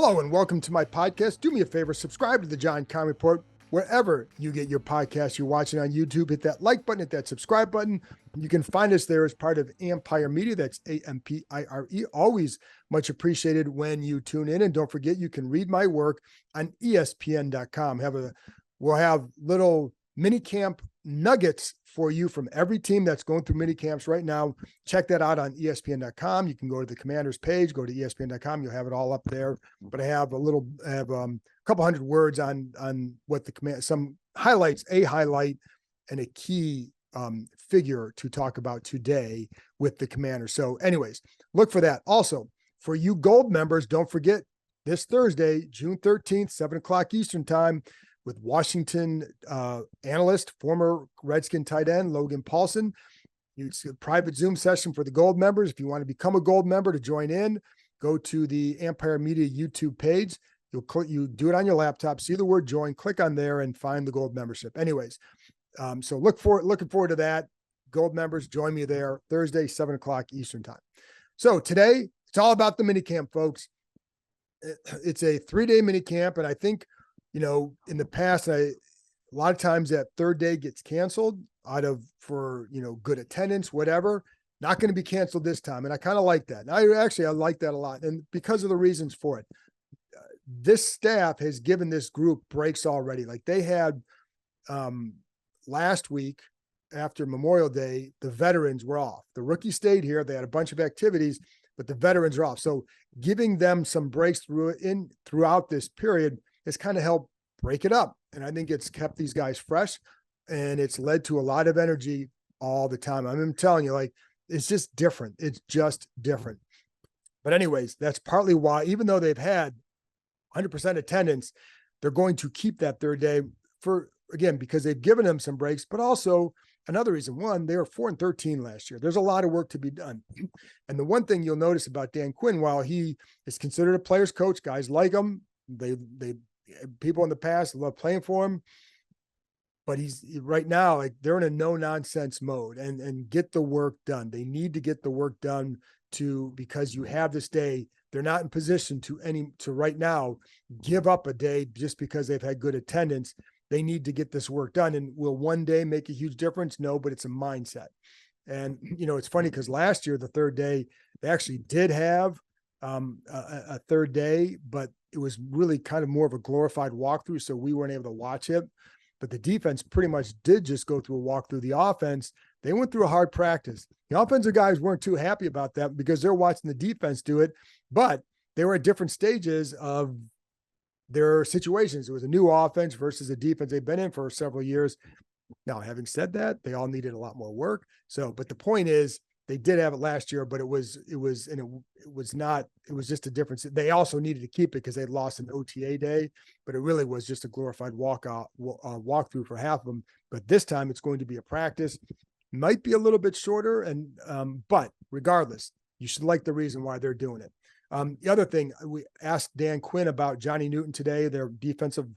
Hello and welcome to my podcast. Do me a favor, subscribe to the John Keim Report wherever you get your podcast. You're watching on YouTube, hit that like button, hit that subscribe button. You can find us there as part of Empire Media. That's AMPIRE. Always much appreciated when you tune in. And don't forget, you can read my work on ESPN.com. We'll have little mini camp nuggets for you from every team that's going through mini camps right now. Check that out on ESPN.com. You can go to the Commanders page, go to ESPN.com. You'll have it all up there. But I have a couple hundred words on what some highlights, a highlight and a key figure to talk about today with the Commanders. So anyways, look for that. Also, for you gold members, don't forget this Thursday, June 13th, 7:00 Eastern time, with Washington analyst, former Redskin tight end, Logan Paulson. It's a private Zoom session for the gold members. If you want to become a gold member to join in, go to the Empire Media YouTube page. You do it on your laptop, see the word join, click on there and find the gold membership. Anyways, so looking forward to that. Gold members, join me there Thursday, 7:00 Eastern time. So today, it's all about the minicamp, folks. It's a 3-day minicamp, and I think, in the past, a lot of times that third day gets canceled for good attendance, whatever. Not going to be canceled this time. And I kind of like that. I like that a lot. And because of the reasons for it, this staff has given this group breaks already. Like they had last week after Memorial Day, the veterans were off. The rookies stayed here. They had a bunch of activities, but the veterans are off. So giving them some breaks throughout this period has kind of helped break it up. And I think it's kept these guys fresh and it's led to a lot of energy all the time. I'm telling you, it's just different. It's just different. But anyways, that's partly why, even though they've had 100% attendance, they're going to keep that third day because they've given them some breaks, but also another reason, one, they were 4-13 last year. There's a lot of work to be done. And the one thing you'll notice about Dan Quinn, while he is considered a player's coach, guys like him, people in the past love playing for him, but he's right now, they're in a no nonsense mode and get the work done. They need to get the work done because you have this day. They're not in position to right now give up a day just because they've had good attendance. They need to get this work done. And will one day make a huge difference? No, but it's a mindset. And, it's funny because last year, the third day, they actually did have a third day, but it was really kind of more of a glorified walkthrough. So we weren't able to watch it, but the defense pretty much did just go through a walkthrough. The offense, they went through a hard practice. The offensive guys weren't too happy about that because they're watching the defense do it, but they were at different stages of their situations. It was a new offense versus a defense they've been in for several years. Now, having said that, they all needed a lot more work. But the point is, they did have it last year, but it was just a difference. They also needed to keep it because they'd lost an OTA day, but it really was just a glorified walkthrough for half of them. But this time it's going to be a practice, might be a little bit shorter. But regardless, you should like the reason why they're doing it. The other thing, we asked Dan Quinn about Johnny Newton today, their defensive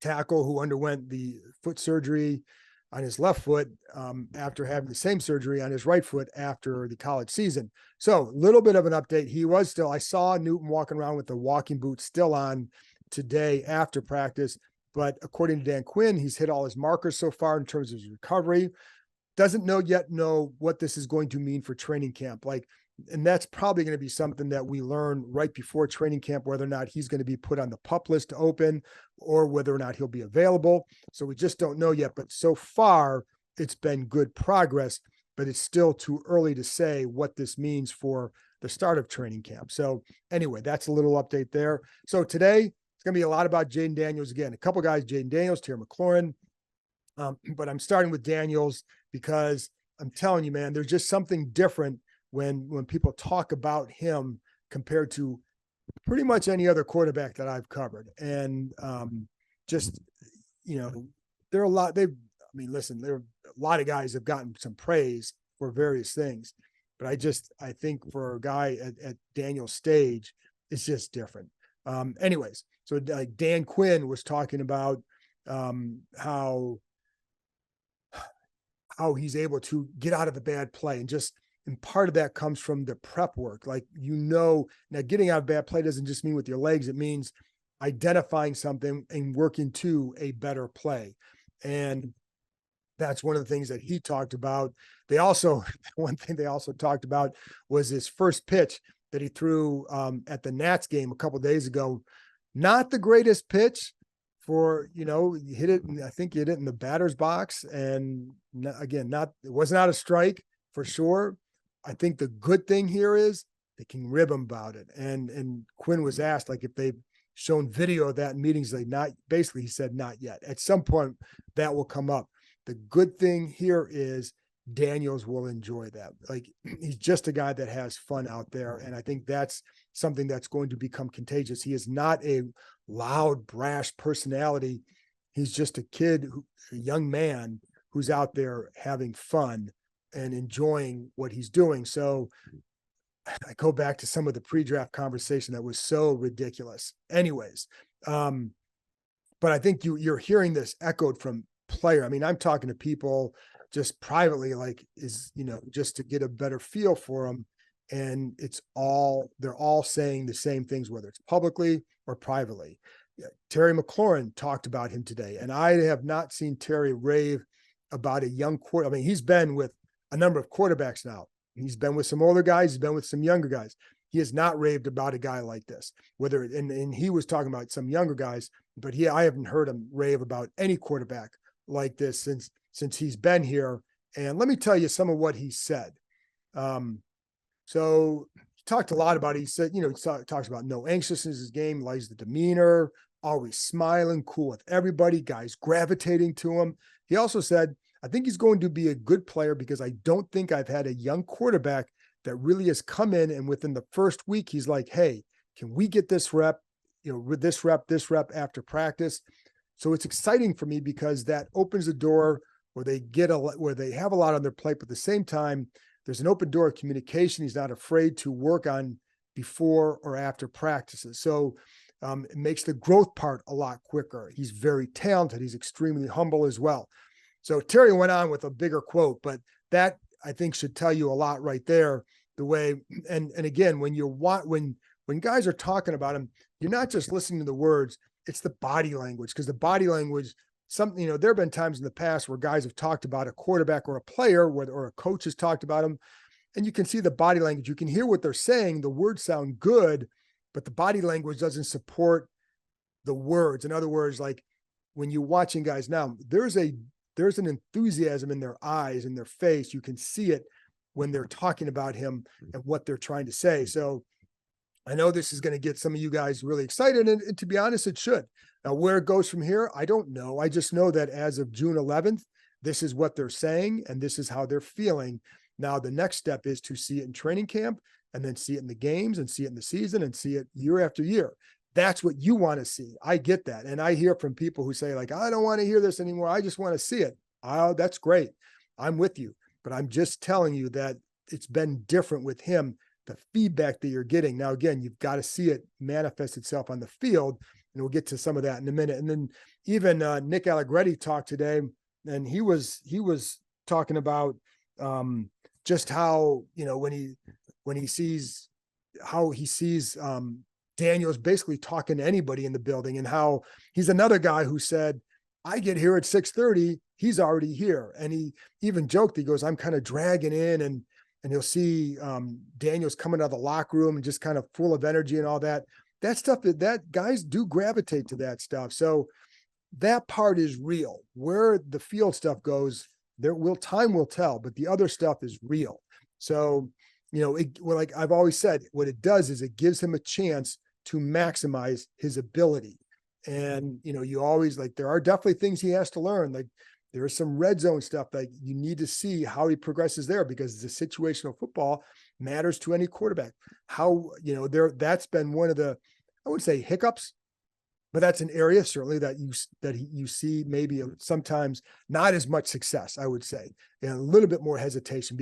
tackle who underwent the foot surgery on his left foot after having the same surgery on his right foot after the college season. So a little bit of an update. I saw Newton walking around with the walking boots still on today after practice, but according to Dan Quinn, he's hit all his markers so far in terms of his recovery. Doesn't know what this is going to mean for training camp. And that's probably going to be something that we learn right before training camp, whether or not he's going to be put on the PUP list to open or whether or not he'll be available. So we just don't know yet. But so far, it's been good progress, but it's still too early to say what this means for the start of training camp. So anyway, that's a little update there. So today, it's going to be a lot about Jayden Daniels again. A couple guys, Jayden Daniels, Terry McLaurin. But I'm starting with Daniels because I'm telling you, man, there's just something different when people talk about him compared to pretty much any other quarterback that I've covered. And there are a lot, there are a lot of guys have gotten some praise for various things, but I think for a guy at Daniel's stage, it's just different. Anyways, so Dan Quinn was talking about how he's able to get out of the bad play and just And part of that comes from the prep work. Like, now getting out of bad play doesn't just mean with your legs. It means identifying something and working to a better play. And that's one of the things that he talked about. One thing they also talked about was his first pitch that he threw at the Nats game a couple of days ago. Not the greatest pitch for, he hit it. I think he hit it in the batter's box. And again, it was not a strike for sure. I think the good thing here is they can rib him about it. And Quinn was asked, like, if they've shown video of that in meetings, he said not yet. At some point that will come up. The good thing here is Daniels will enjoy that. Like, he's just a guy that has fun out there. And I think that's something that's going to become contagious. He is not a loud, brash personality. He's just a young man who's out there having fun and enjoying what he's doing. So I go back to some of the pre-draft conversation that was so ridiculous. Anyways, but I think you're hearing this echoed from player. I mean, I'm talking to people just privately, like, just to get a better feel for them. And they're all saying the same things, whether it's publicly or privately. Terry McLaurin talked about him today, and I have not seen Terry rave about a young quarterback. I mean, he's been with a number of quarterbacks now. He's been with some older guys. He's been with some younger guys. He has not raved about a guy like this, and he was talking about some younger guys, but I haven't heard him rave about any quarterback like this since he's been here. And let me tell you some of what he said. So he talked a lot about it. He said, he talks about no anxiousness in his game, likes the demeanor, always smiling, cool with everybody, guys gravitating to him. He also said, I think he's going to be a good player because I don't think I've had a young quarterback that really has come in and within the first week, he's like, hey, can we get this rep, this rep after practice? So it's exciting for me because that opens the door where they have a lot on their plate, but at the same time, there's an open door of communication. He's not afraid to work on before or after practices. So it makes the growth part a lot quicker. He's very talented. He's extremely humble as well. So Terry went on with a bigger quote, but that I think should tell you a lot right there. The way, and again, when guys are talking about him, you're not just listening to the words, it's the body language, because the body language, there have been times in the past where guys have talked about a quarterback or a player or a coach has talked about him, and you can see the body language. You can hear what they're saying. The words sound good, but the body language doesn't support the words. In other words, like when you're watching guys now, there's an enthusiasm in their eyes, in their face. You can see it when they're talking about him and what they're trying to say. So I know this is going to get some of you guys really excited, and to be honest, it should. Now, where it goes from here, I don't know. I just know that as of June 11th, this is what they're saying, and this is how they're feeling. Now, the next step is to see it in training camp, and then see it in the games, and see it in the season, and see it year after year. That's what you want to see. I get that. And I hear from people who say, like, I don't want to hear this anymore. I just want to see it. Oh, that's great. I'm with you. But I'm just telling you that it's been different with him, the feedback that you're getting. Now, again, you've got to see it manifest itself on the field, and we'll get to some of that in a minute. And then even Nick Allegretti talked today, and he was talking about just how, when he sees Daniels basically talking to anybody in the building, and how he's another guy who said, I get here at 6:30, he's already here. And he even joked, he goes, I'm kind of dragging in, and you'll see Daniels coming out of the locker room and just kind of full of energy and all that. That stuff, that guys do gravitate to that stuff. So that part is real. Where the field stuff goes, time will tell, but the other stuff is real. So, like I've always said, what it does is it gives him a chance to maximize his ability. And, you always, like, there are definitely things he has to learn. Like, there is some red zone stuff that you need to see how he progresses there, because the situational football matters to any quarterback. How, that's been one of the, I wouldn't say hiccups, but that's an area certainly that you see maybe sometimes not as much success, I would say, and a little bit more hesitation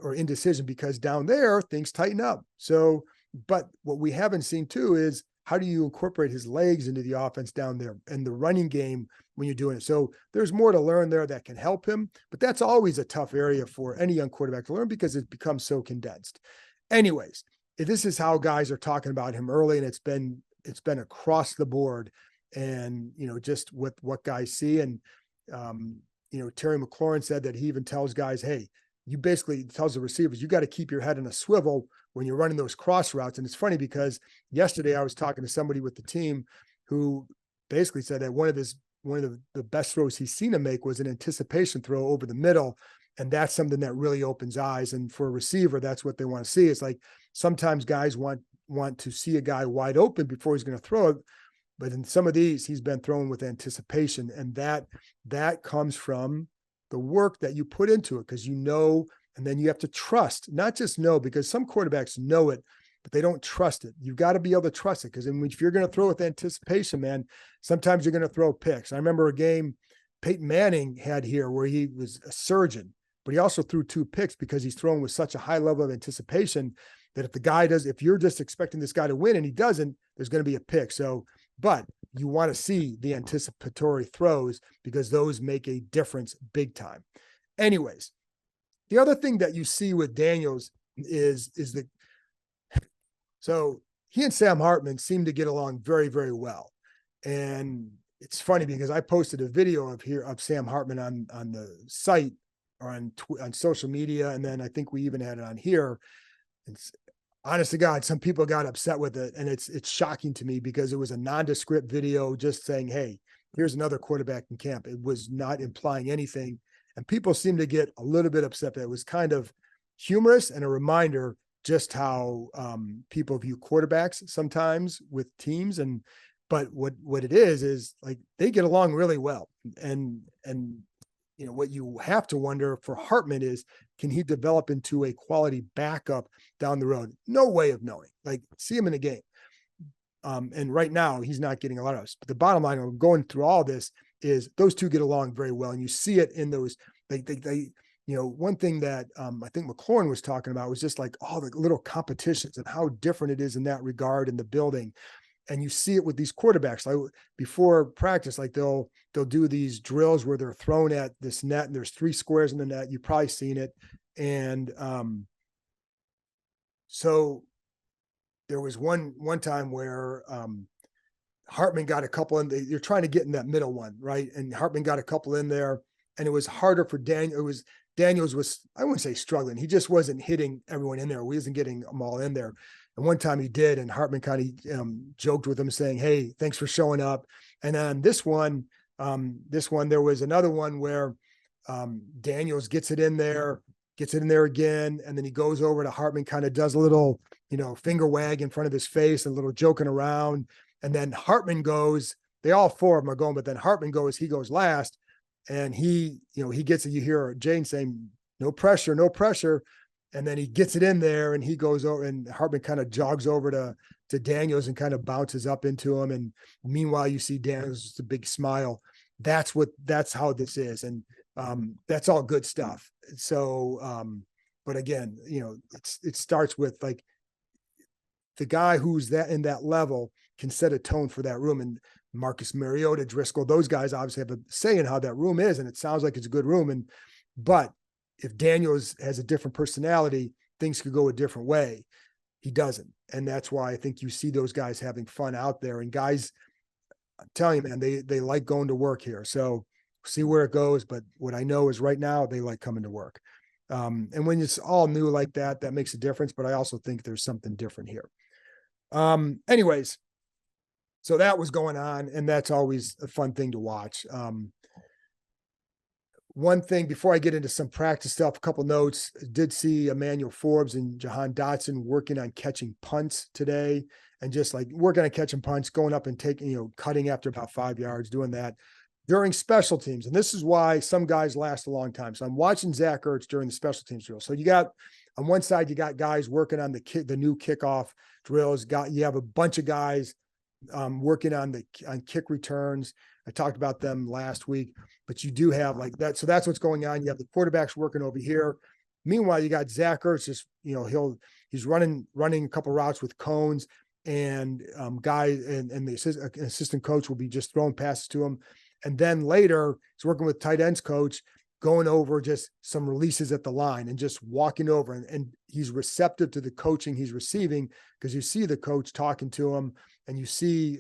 or indecision, because down there things tighten up. So, but what we haven't seen too is how do you incorporate his legs into the offense down there and the running game when you're doing it? So there's more to learn there that can help him, but that's always a tough area for any young quarterback to learn because it becomes so condensed. Anyways, this is how guys are talking about him early, and it's been across the board, and just with what guys see. And Terry McLaurin said that he even tells guys, hey, you basically tells the receivers, you got to keep your head in a swivel when you're running those cross routes. And it's funny because yesterday I was talking to somebody with the team who basically said that one of the best throws he's seen him make was an anticipation throw over the middle. And that's something that really opens eyes. And for a receiver, that's what they want to see. It's like sometimes guys want to see a guy wide open before he's going to throw it. But in some of these, he's been thrown with anticipation. And that comes from the work that you put into it, because and then you have to trust, not just know, because some quarterbacks know it, but they don't trust it. You've got to be able to trust it, because if you're going to throw with anticipation, man, sometimes you're going to throw picks. I remember a game Peyton Manning had here where he was a surgeon, but he also threw 2 picks because he's thrown with such a high level of anticipation that if you're just expecting this guy to win and he doesn't, there's going to be a pick. So, but you want to see the anticipatory throws because those make a difference big time. Anyways, the other thing that you see with Daniels is so he and Sam Hartman seem to get along very, very well. And it's funny because I posted a video of Sam Hartman on the site or on social media. And then I think we even had it on here. It's, honest to God, some people got upset with it, and it's shocking to me because it was a nondescript video just saying, hey, here's another quarterback in camp. It was not implying anything, and people seem to get a little bit upset. It was kind of humorous and a reminder just how people view quarterbacks sometimes with teams. But what it is like they get along really well, and what you have to wonder for Hartman is, can he develop into a quality backup down the road? No way of knowing. Like, see him in a game. And right now he's not getting a lot of us. But the bottom line of going through all this is those two get along very well. And you see it in those, one thing that I think McLaurin was talking about was just like all the little competitions and how different it is in that regard in the building. And you see it with these quarterbacks, like before practice, like they'll do these drills where they're thrown at this net and there's 3 squares in the net. You've probably seen it. And so there was one time where Hartman got a couple in. You're trying to get in that middle one, right? And Hartman got a couple in there, and it was harder for Daniels. Daniels was, I wouldn't say struggling. He just wasn't hitting everyone in there. He wasn't getting them all in there. And one time he did, and Hartman kind of joked with him saying, hey, thanks for showing up. And then this one, there was another one where Daniels gets it in there again. And then he goes over to Hartman, kind of does a little, finger wag in front of his face, a little joking around. And then Hartman goes, they all 4 of them are going, but then Hartman he goes last. And he gets it. You hear Jayden saying, no pressure, no pressure. And then he gets it in there and he goes over, and Hartman kind of jogs over to Daniels and kind of bounces up into him. And meanwhile, you see Daniels with a big smile. That's how this is. And that's all good stuff. So, but again, it starts with like the guy who's in that level can set a tone for that room. And Marcus Mariota, Driscoll, those guys obviously have a say in how that room is. And it sounds like it's a good room. But if Daniels has a different personality, things could go a different way. He doesn't. And that's why I think you see those guys having fun out there. And guys, I'm telling you, man, they like going to work here. So see where it goes. But what I know is right now they like coming to work. And when it's all new like that, that makes a difference. But I also think there's something different here. Anyways, so that was going on. And that's always a fun thing to watch. One thing before I get into some practice stuff, a couple notes. Did see Emmanuel Forbes and Jahan Dotson working on catching punts today, and just like working on catching punts, going up and taking, cutting after about 5 yards, doing that during special teams. And this is why some guys last a long time. So I'm watching Zach Ertz during the special teams drill. So you got on one side, you got guys working on the new kickoff drills. You have a bunch of guys working on kick returns. I talked about them last week, but you do have like that. So that's what's going on. You have the quarterbacks working over here. Meanwhile, you got Zach Ertz, just, he's running a couple routes with cones, and the assistant coach will be just throwing passes to him. And then later he's working with tight ends coach, going over just some releases at the line and just walking over, and he's receptive to the coaching he's receiving, because you see the coach talking to him, and you see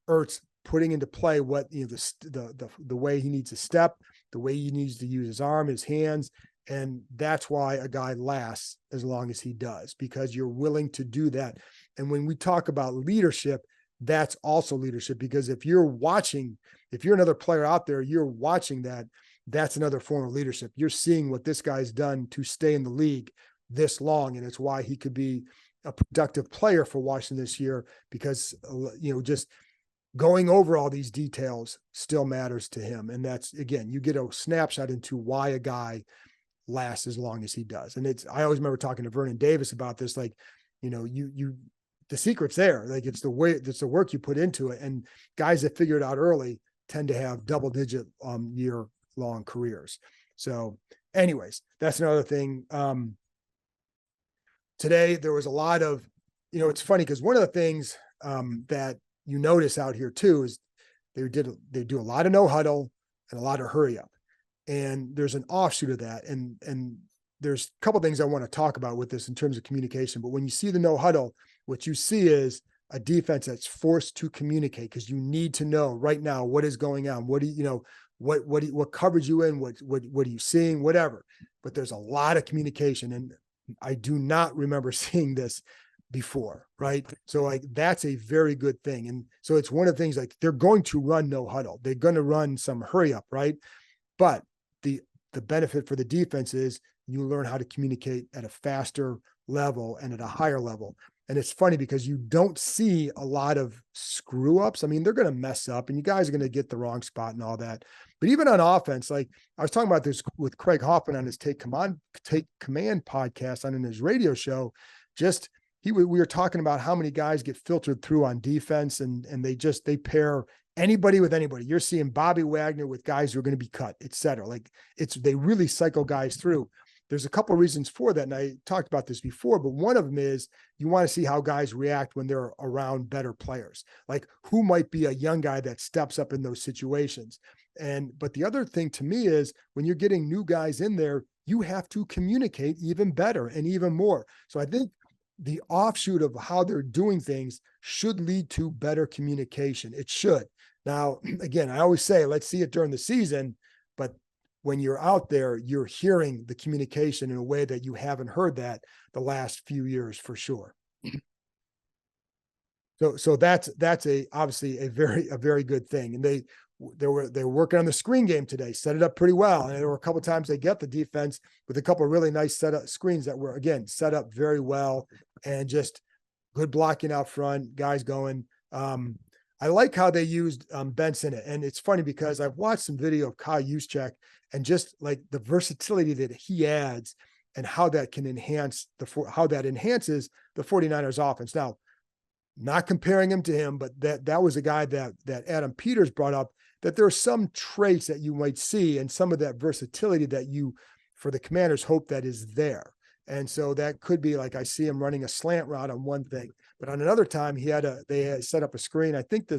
Ertz putting into play what, the way he needs to step, the way he needs to use his arm, his hands. And that's why a guy lasts as long as he does, because you're willing to do that. And when we talk about leadership, that's also leadership, because if you're another player out there, you're watching that, that's another form of leadership. You're seeing what this guy's done to stay in the league this long. And it's why he could be a productive player for Washington this year, because, just going over all these details still matters to him. And that's, again, you get a snapshot into why a guy lasts as long as he does. And I always remember talking to Vernon Davis about this, like, the secret's there. Like, it's the work you put into it. And guys that figure it out early tend to have double-digit year-long careers. So anyways, that's another thing. Today there was a lot of, it's funny because one of the things that you notice out here too is they do a lot of no huddle and a lot of hurry up. And there's an offshoot of that. And there's a couple of things I want to talk about with this in terms of communication. But when you see the no huddle, what you see is a defense that's forced to communicate, because you need to know right now what is going on. What what coverage you in, what are you seeing, whatever. But there's a lot of communication, and I do not remember seeing this before, right? So like, that's a very good thing. And so it's one of the things, like, they're going to run no huddle. They're going to run some hurry up, right? But the benefit for the defense is you learn how to communicate at a faster level and at a higher level. And it's funny because you don't see a lot of screw ups. I mean, they're going to mess up and you guys are going to get the wrong spot and all that. But even on offense, like I was talking about this with Craig Hoffman on his Take Command podcast on his radio show, we were talking about how many guys get filtered through on defense, and they pair anybody with anybody. You're seeing Bobby Wagner with guys who are going to be cut, et cetera. Like they really cycle guys through. There's a couple of reasons for that. And I talked about this before, but one of them is you want to see how guys react when they're around better players, like who might be a young guy that steps up in those situations. But the other thing to me is when you're getting new guys in there, you have to communicate even better and even more. So I think the offshoot of how they're doing things should lead to better communication. It should. Now, again, I always say, let's see it during the season, but when you're out there, you're hearing the communication in a way that you haven't heard that the last few years for sure. So that's obviously a very good thing. And they were working on the screen game today, set it up pretty well. And there were a couple of times they get the defense with a couple of really nice setup screens that were, again, set up very well and just good blocking out front, guys going. I like how they used Benz in it. And it's funny because I've watched some video of Kyle Juszczyk and just like the versatility that he adds and how that can enhances the 49ers offense. Now, not comparing him to him, but that was a guy that Adam Peters brought up, that there are some traits that you might see and some of that versatility that you, for the Commanders, hope that is there. And so that could be like, I see him running a slant route on one thing, but on another time they had set up a screen. I think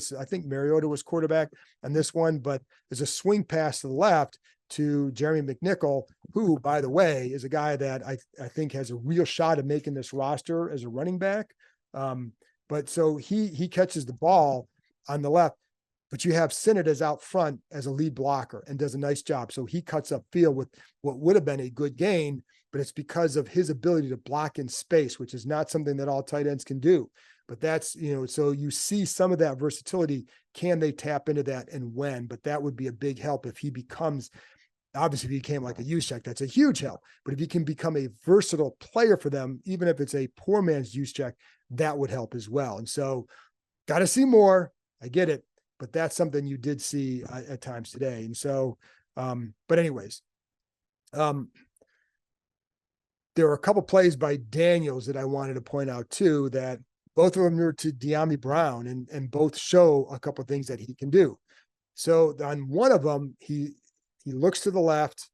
Mariota was quarterback on this one, but there's a swing pass to the left to Jeremy McNichol, who, by the way, is a guy that I think has a real shot at making this roster as a running back. But so he catches the ball on the left, but you have Sinnott out front as a lead blocker and does a nice job. So he cuts up field with what would have been a good gain, but it's because of his ability to block in space, which is not something that all tight ends can do. But that's, so you see some of that versatility. Can they tap into that and when? But that would be a big help if he becomes, obviously if he became like a Juszczyk, that's a huge help. But if he can become a versatile player for them, even if it's a poor man's Juszczyk, that would help as well. And so got to see more. I get it, but that's something you did see at times today. And so, but anyways, there were a couple plays by Daniels that I wanted to point out too, that both of them were to De'Ami Brown and both show a couple of things that he can do. So on one of them, he looks to the left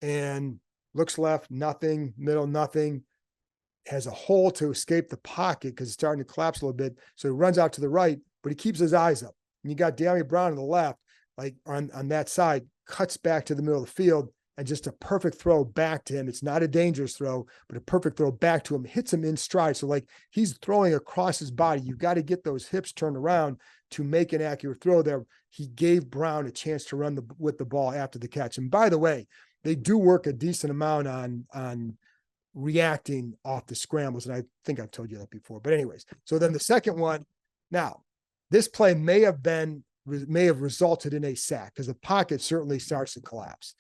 and looks left, nothing, middle, nothing. has a hole to escape the pocket because it's starting to collapse a little bit. So he runs out to the right, but he keeps his eyes up. And you got De'Ami Brown on the left, like on that side, cuts back to the middle of the field, and just a perfect throw back to him. It's not a dangerous throw, but a perfect throw back to him, hits him in stride. So like he's throwing across his body. You've got to get those hips turned around to make an accurate throw there. He gave Brown a chance to run with the ball after the catch. And by the way, they do work a decent amount on reacting off the scrambles. And I think I've told you that before, but anyways, so then the second one, now this play may have resulted in a sack because the pocket certainly starts to collapse.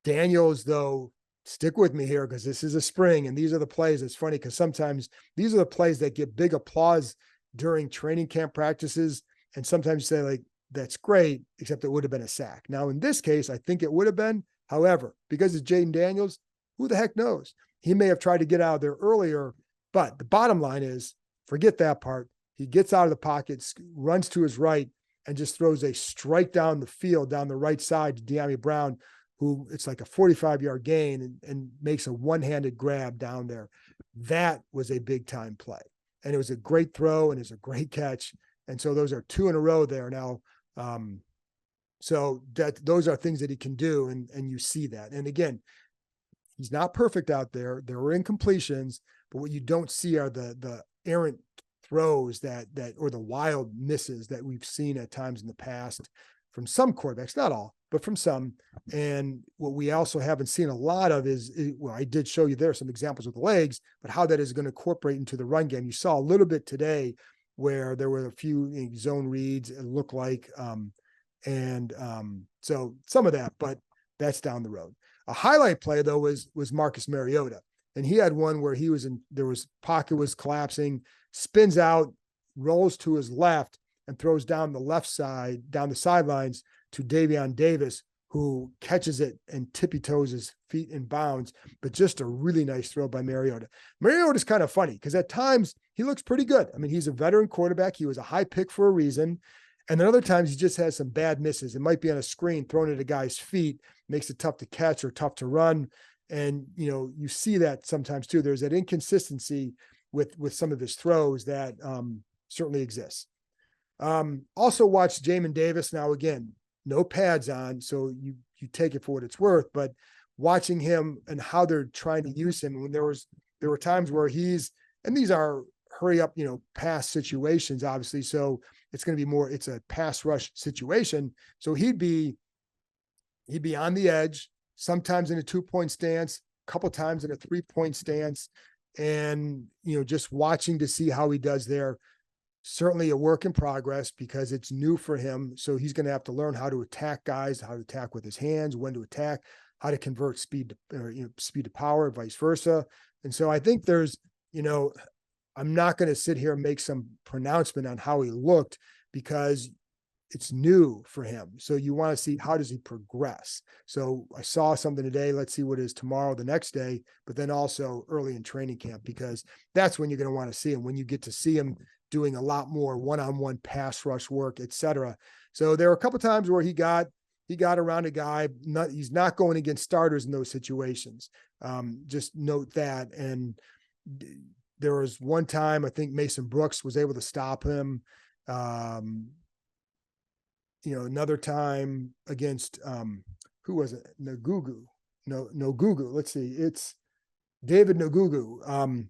Daniels, though, stick with me here because this is a spring and these are the plays. It's funny because sometimes these are the plays that get big applause during training camp practices. And sometimes you say like, that's great, except it would have been a sack. Now, in this case, I think it would have been. However, because it's Jayden Daniels, who the heck knows? He may have tried to get out of there earlier, but the bottom line is forget that part. He gets out of the pocket, runs to his right, and just throws a strike down the field, down the right side to De'Ami Brown, who it's like a 45-yard gain and makes a one-handed grab down there. That was a big-time play. And it was a great throw, and it was a great catch. And so those are two in a row there now. So those are things that he can do, and you see that. And again, he's not perfect out there. There were incompletions, but what you don't see are the errant throws that or the wild misses that we've seen at times in the past from some quarterbacks, not all, but from some. And what we also haven't seen a lot of is, well, I did show you there some examples with the legs, but how that is going to incorporate into the run game. You saw a little bit today where there were a few zone reads, it looked like, so some of that, but that's down the road. A highlight play though was Marcus Mariota. And he had one where pocket was collapsing, spins out, rolls to his left, and throws down the left side, down the sidelines to Jayden Davis, who catches it and tippy-toes his feet in bounds, but just a really nice throw by Mariota. Mariota's kind of funny because at times he looks pretty good. I mean, he's a veteran quarterback. He was a high pick for a reason. And then other times he just has some bad misses. It might be on a screen thrown at a guy's feet, makes it tough to catch or tough to run. And, you see that sometimes too. There's that inconsistency with some of his throws that certainly exists. Also watch Jamin Davis. Now, again, no pads on, so you take it for what it's worth, but watching him and how they're trying to use him. When there were times where and these are hurry up, pass situations, obviously. So it's going to be it's a pass rush situation. So he'd be on the edge, sometimes in a 2-point stance, a couple times in a 3-point stance. And, just watching to see how he does there. Certainly a work in progress because it's new for him. So he's going to have to learn how to attack guys, how to attack with his hands, when to attack, how to convert speed to power, vice versa. And so I think there's, I'm not going to sit here and make some pronouncement on how he looked because it's new for him. So you want to see how does he progress. So I saw something today. Let's see what is tomorrow, the next day, but then also early in training camp, because that's when you're going to want to see him, when you get to see him doing a lot more one-on-one pass rush work, et cetera. So there were a couple of times where he got around a guy. He's not going against starters in those situations. Just note that. And there was one time, I think Mason Brooks was able to stop him. Another time against, who was it? Nogugu. Let's see. It's David Nogugu.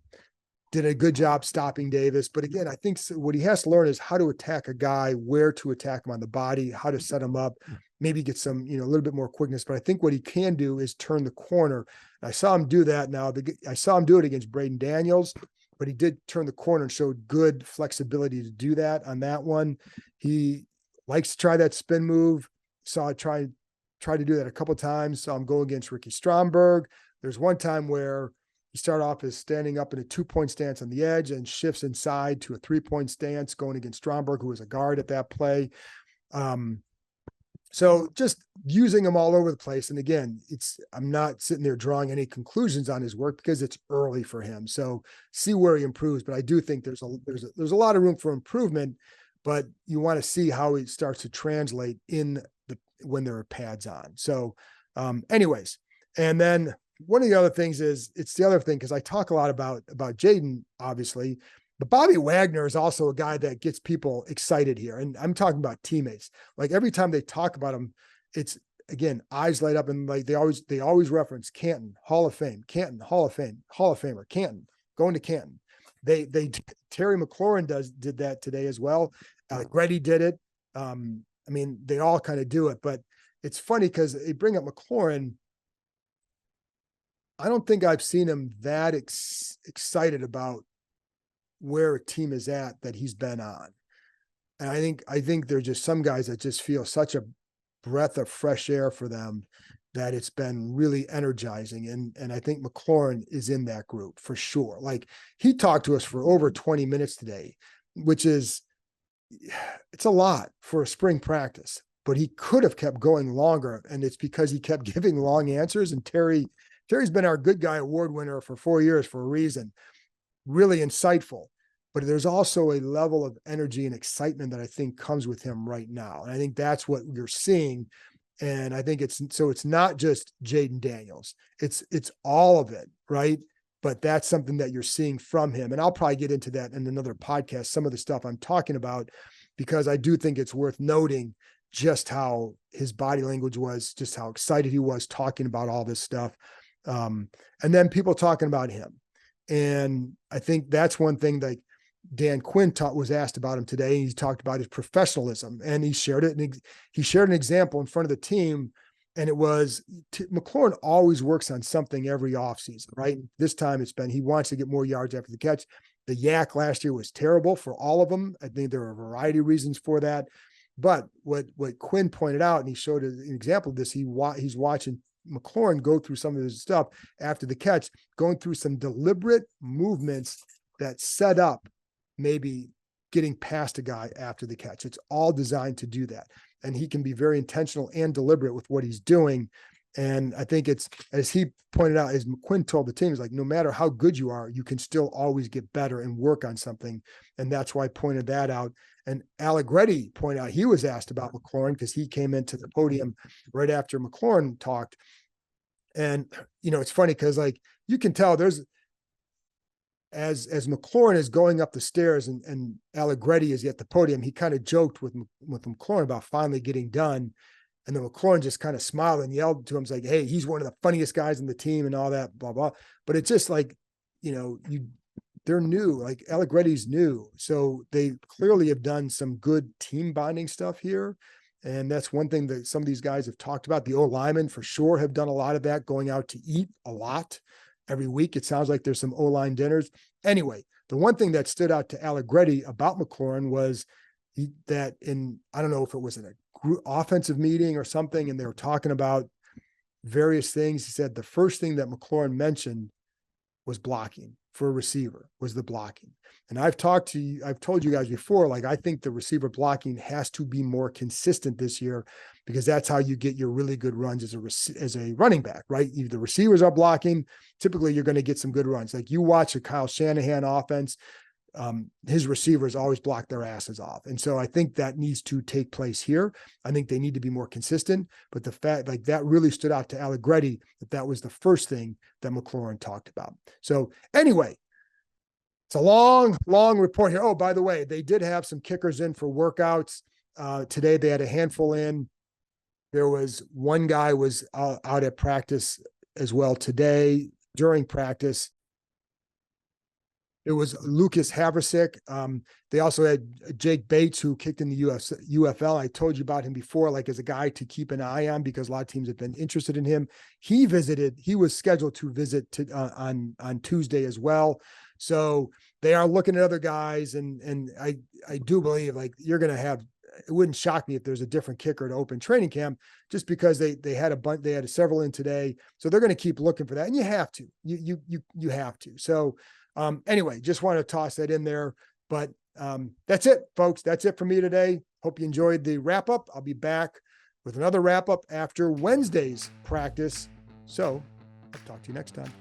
Did a good job stopping Davis. But again, I think what he has to learn is how to attack a guy, where to attack him on the body, how to set him up, maybe get some, a little bit more quickness. But I think what he can do is turn the corner. I saw him do that now. I saw him do it against Jayden Daniels, but he did turn the corner and showed good flexibility to do that on that one. He likes to try that spin move. Saw it try to do that a couple of times. Saw him go against Ricky Stromberg. There's one time where he started off as standing up in a 2-point stance on the edge and shifts inside to a 3-point stance going against Stromberg, who was a guard at that play. So just using him all over the place. And again, I'm not sitting there drawing any conclusions on his work because it's early for him. So see where he improves. But I do think there's a lot of room for improvement, but you want to see how he starts to translate when there are pads on. So anyways, and then one of the other things is, it's the other thing, because I talk a lot about Jayden, obviously, but Bobby Wagner is also a guy that gets people excited here. And I'm talking about teammates. Like every time they talk about him, it's, again, eyes light up, and like they always reference Canton, Hall of Fame, Canton, Hall of Fame, Hall of Famer, Canton, going to Canton. They Terry McLaurin did that today as well. Grady did it. I mean, they all kind of do it, but it's funny because they bring up McLaurin. I don't think I've seen him that excited about where a team is at that he's been on. And I think there's just some guys that just feel such a breath of fresh air for them that it's been really energizing. And I think McLaurin is in that group for sure. Like, he talked to us for over 20 minutes today, which is, it's a lot for a spring practice, but he could have kept going longer. And it's because he kept giving long answers. And Terry's been our good guy award winner for 4 years for a reason. Really insightful, but there's also a level of energy and excitement that I think comes with him right now. And I think that's what you're seeing. And I think it's not just Jayden Daniels. It's all of it, right? But that's something that you're seeing from him. And I'll probably get into that in another podcast, some of the stuff I'm talking about, because I do think it's worth noting just how his body language was, just how excited he was talking about all this stuff. And then people talking about him. And I think that's one thing that Dan Quinn was asked about him today. He talked about his professionalism, and he shared it. And he shared an example in front of the team. And it was, McLaurin always works on something every offseason, right? This time he wants to get more yards after the catch. The yak last year was terrible for all of them. I think there are a variety of reasons for that. But what Quinn pointed out, and he showed an example of this, he's watching McLaurin go through some of his stuff after the catch, going through some deliberate movements that set up maybe getting past a guy after the catch. It's all designed to do that. And he can be very intentional and deliberate with what he's doing. And I think it's, as he pointed out, as Quinn told the team, is like, no matter how good you are, you can still always get better and work on something. And that's why I pointed that out. And Allegretti pointed out, he was asked about McLaurin because he came into the podium right after McLaurin talked. And, it's funny because, like, you can tell there's, as McLaurin is going up the stairs and Allegretti is at the podium, he kind of joked with McLaurin about finally getting done. And then McLaurin just kind of smiled and yelled to him, like, hey, he's one of the funniest guys in the team and all that, blah, blah. But it's just like, they're new, like Allegretti's new. So they clearly have done some good team bonding stuff here. And that's one thing that some of these guys have talked about. The O-linemen for sure have done a lot of that, going out to eat a lot every week. It sounds like there's some O-line dinners. Anyway, the one thing that stood out to Allegretti about McLaurin was that I don't know if it was in a group offensive meeting or something, and they were talking about various things. He said the first thing that McLaurin mentioned was blocking for a receiver, was the blocking. And I've told you guys before, like, I think the receiver blocking has to be more consistent this year, because that's how you get your really good runs as a running back, right? If the receivers are blocking, typically you're going to get some good runs. Like, you watch a Kyle Shanahan offense, his receivers always block their asses off. And so I think that needs to take place here. I think they need to be more consistent, but the fact, like, that really stood out to Allegretti, that was the first thing that McLaurin talked about. So anyway, it's a long, long report here. Oh, by the way, they did have some kickers in for workouts. Today they had a handful in. There was one guy was out at practice as well today during practice. It was Lucas Haversick. They also had Jake Bates, who kicked in the UFL. I told you about him before, like, as a guy to keep an eye on, because a lot of teams have been interested in him. He was scheduled to visit on Tuesday as well. So they are looking at other guys. And I do believe, like, you're going to have, it wouldn't shock me if there's a different kicker to open training camp, just because they had a bunch, they had several in today. So they're going to keep looking for that. And you have to, you have to. So, anyway, just want to toss that in there, but that's it, folks. That's it for me today. Hope you enjoyed the wrap up. I'll be back with another wrap up after Wednesday's practice. So I'll talk to you next time.